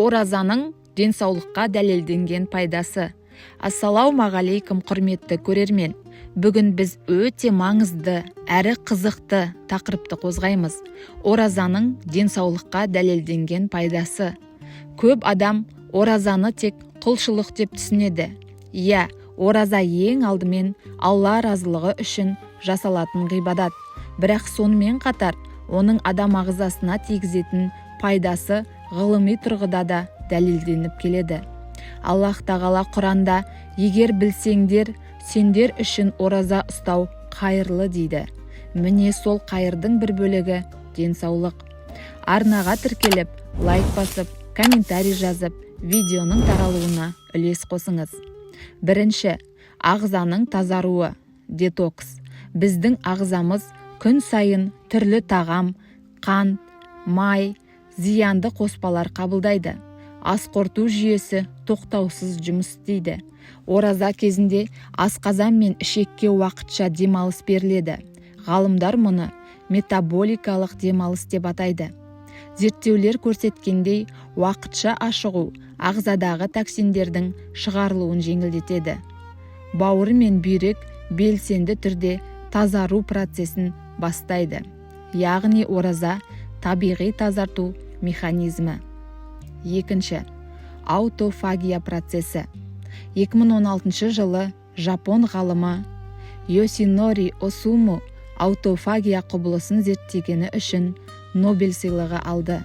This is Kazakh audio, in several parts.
Оразаның денсаулыққа дәлелденген пайдасы. Ассалаумағалейкум құрметті көрермен. Бүгін біз өте маңызды әрі қызықты тақырыпты қозғаймыз. Оразаның денсаулыққа дәлелденген пайдасы. Көп адам оразаны тек құлшылық деп түсінеді. Иә, ораза ең алдымен Алла разылығы үшін жасалатын ғибадат. Бірақ сонымен қатар оның адам ағзасына тигізетін пайдасы ғылыми тұрғыда да дәлелденіп келеді. Аллах тағала Құранда егер білсеңдер, сендер үшін ораза ұстау қайырлы дейді. Міне сол қайырдың бір бөлігі денсаулық. Арнаға тіркеліп, лайк басып, комментарий жазып, видеоның таралуына үлес қосыңыз. Бірінші, ағзаның тазаруы, детокс. Біздің ағзамыз күн сайын түрлі тағам, қант, май, зиянды қоспалар қабылдайды. Асқорту жүйесі тоқтаусыз жұмыс істейді. Ораза кезінде асқазан мен ішекке уақытша демалыс беріледі. Ғалымдар мұны метаболикалық демалыс деп атайды. Зерттеулер көрсеткендей, уақытша ашығу ағзадағы токсиндердің шығарылуын жеңілдетеді. Бауыр мен бүйрек белсенді түрде тазару процесін бастайды. Яғни ораза табиғи тазарту механизмі. Екінші, аутофагия процесі. 2016 жылы Жапон ғалымы Йосинори Осуму аутофагия құбылысын зерттегені үшін Нобель сыйлығы алды.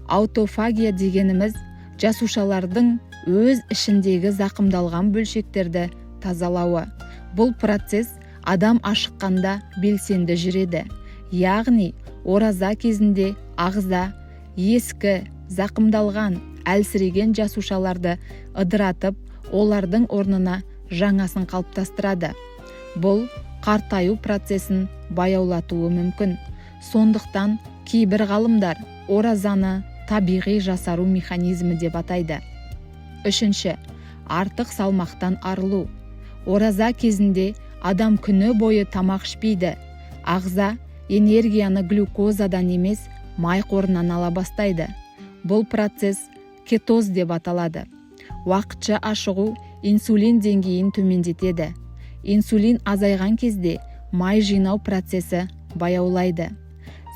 Аутофагия дегеніміз жасушалардың өз ішіндегі зақымдалған бөлшектерді тазалауы. Бұл процесс адам ашыққанда белсенді жүреді. Яғни ораза кезінде ағза ескі, зақымдалған, әлсіреген жасушаларды ыдыратып, олардың орнына жаңасын қалыптастырады. Бұл қартаю процесін баяулатуы мүмкін. Сондықтан кейбір ғалымдар оразаны табиғи жасару механизмі деп атайды. Үшінші, артық салмақтан арылу. Ораза кезінде адам күні бойы тамақ ішпейді. Ағза энергияны глюкозадан емес, май қорынан ала бастайды. Бұл процесс кетоз деп аталады. Уақытша ашығу инсулин деңгейін төмендетеді. Инсулин азайған кезде май жинау процесі баяулайды.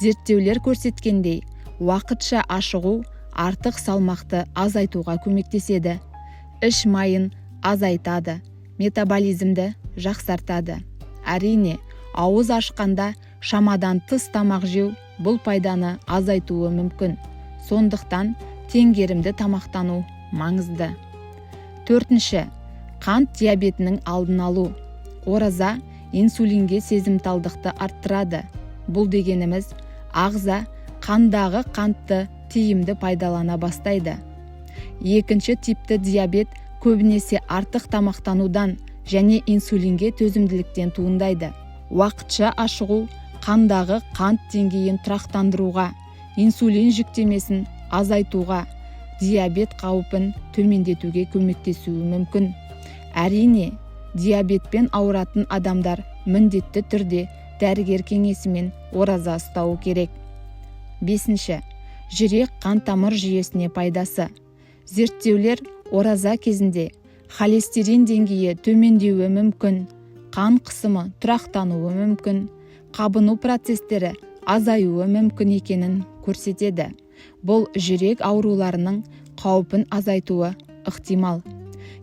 Зерттеулер көрсеткендей, уақытша ашығу артық салмақты азайтуға көмектеседі. Іш майын азайтады, метаболизмді жақсартады. Әрине, ауыз ашқанда шамадан тыс тамақ жеу бұл пайданы азайтуы мүмкін. Сондықтан теңгерімді тамақтану маңызды. Төртінші, қант диабетінің алдын алу. Ораза инсулинге сезімталдықты арттырады. Бұл дегеніміз ағза қандағы қантты тиімді пайдалана бастайды. Екінші типті диабет көбінесе артық тамақтанудан және инсулинге төзімділіктен туындайды. Уақытша ашығу қандағы қант деңгейін тұрақтандыруға, инсулин жүктемесін азайтуға, диабет қаупін төмендетуге көмектесуі мүмкін. Әрине, диабетпен ауыратын адамдар міндетті түрде дәрігер кеңесімен ораза ұстауы керек. Бесінші, жүрек қан тамыр жүйесіне пайдасы. Зерттеулер ораза кезінде холестерин деңгейі төмендеуі мүмкін, қан қысымы тұрақтануы мүмкін, қабыну процестері азаюы мүмкін екенін көрсетеді. Бұл жүрек ауруларының қаупін азайтуы ықтимал.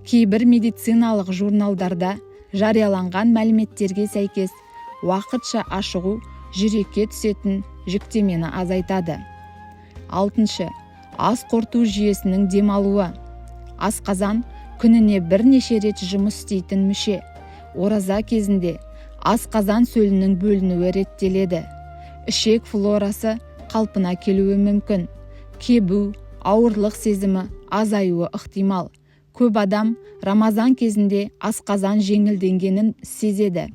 Кейбір медициналық журналдарда жарияланған мәліметтерге сәйкес, уақытша ашығу жүрекке түсетін жүктемені азайтады. Алтыншы, ас қорыту жүйесінің демалуы. Асқазан күніне бірнеше рет жұмыс істейтін мүше. Ораза кезінде асқазан сөлінің бөлінуі реттеледі. Ішек флорасы қалпына келуі мүмкін. Кебу, ауырлық сезімі азаюы ықтимал. Көп адам Рамазан кезінде асқазан жеңілденгенін сезеді.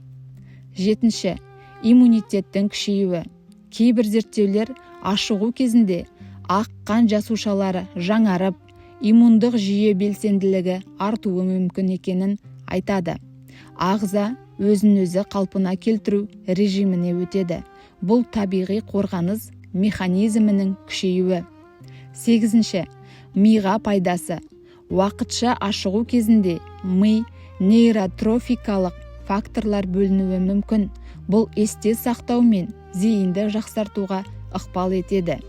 Жетінші, иммунитеттің күшеюі. Кейбір зерттеулер ашығу кезінде ақ қан жасушалары жаңарып, иммундық жүйе белсенділігі артуы мүмкін екенін айтады. Ағза өзін-өзі қалпына келтіру режиміне өтеді. Бұл табиғи қорғаныс механизмінің күшеюі. Сегізінші, миға пайдасы. Уақытша ашығу кезінде ми нейротрофикалық факторлар бөлінуі мүмкін. Бұл есте сақтау мен зейінді жақсартуға ықпал етеді.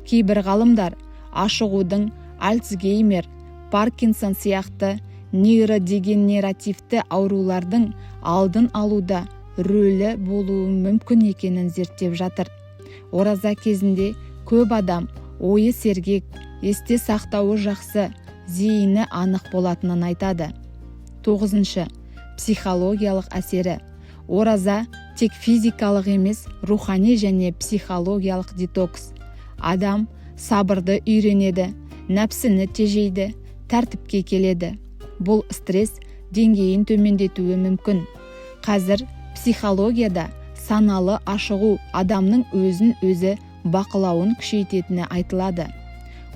Кейбір ғалымдар ашығудың Альцгеймер, Паркинсон сияқты нейродегенеративті аурулардың алдын алуда рөлі болуы мүмкін екенін зерттеп жатыр. Ораза кезінде көп адам ойы сергек, есте сақтауы жақсы, зейіні анық болатынын айтады. 9. Психологиялық әсері. Ораза тек физикалық емес, рухани және психологиялық детокс. Адам сабырды үйренеді, нәпсіні тежейді, тәртіпке келеді. Бұл стресс деңгейін төмендетуі мүмкін. Қазір психологияда саналы ашығу адамның өзін өзі бақылауын күшейтетіні айтылады.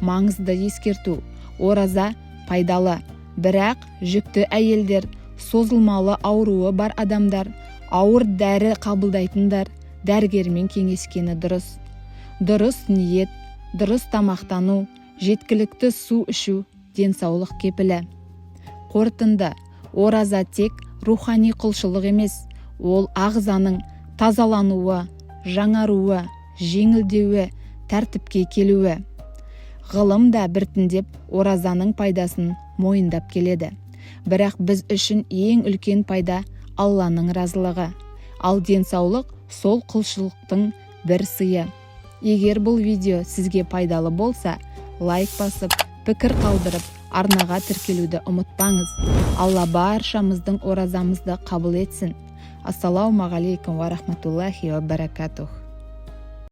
Маңызды ескерту: ораза пайдалы, бірақ жүкті әйелдер, созылмалы ауруы бар адамдар, ауыр дәрі қабылдайтындар дәрігермен кеңескені дұрыс. Дұрыс ниет, дұрыс тамақтану, жеткілікті су ішу денсаулық кепілі. Қорытынды: ораза тек рухани құлшылық емес, ол ағзаның тазалануы, жаңаруы, жеңілдеуі, тәртіпке келуі. Ғылым да біртіндеп оразаның пайдасын мойындап келеді. Бірақ біз үшін ең үлкен пайда Алланың разылығы. Ал денсаулық сол құлшылықтың бір сыйы. Егер бұл видео сізге пайдалы болса, лайк басып, пікір қалдырып, арнаға тіркелуді ұмытпаңыз. Алла баршамыздың оразамызды қабыл етсін. Ассаламу алейкум ва рахматуллахи ва баракатух.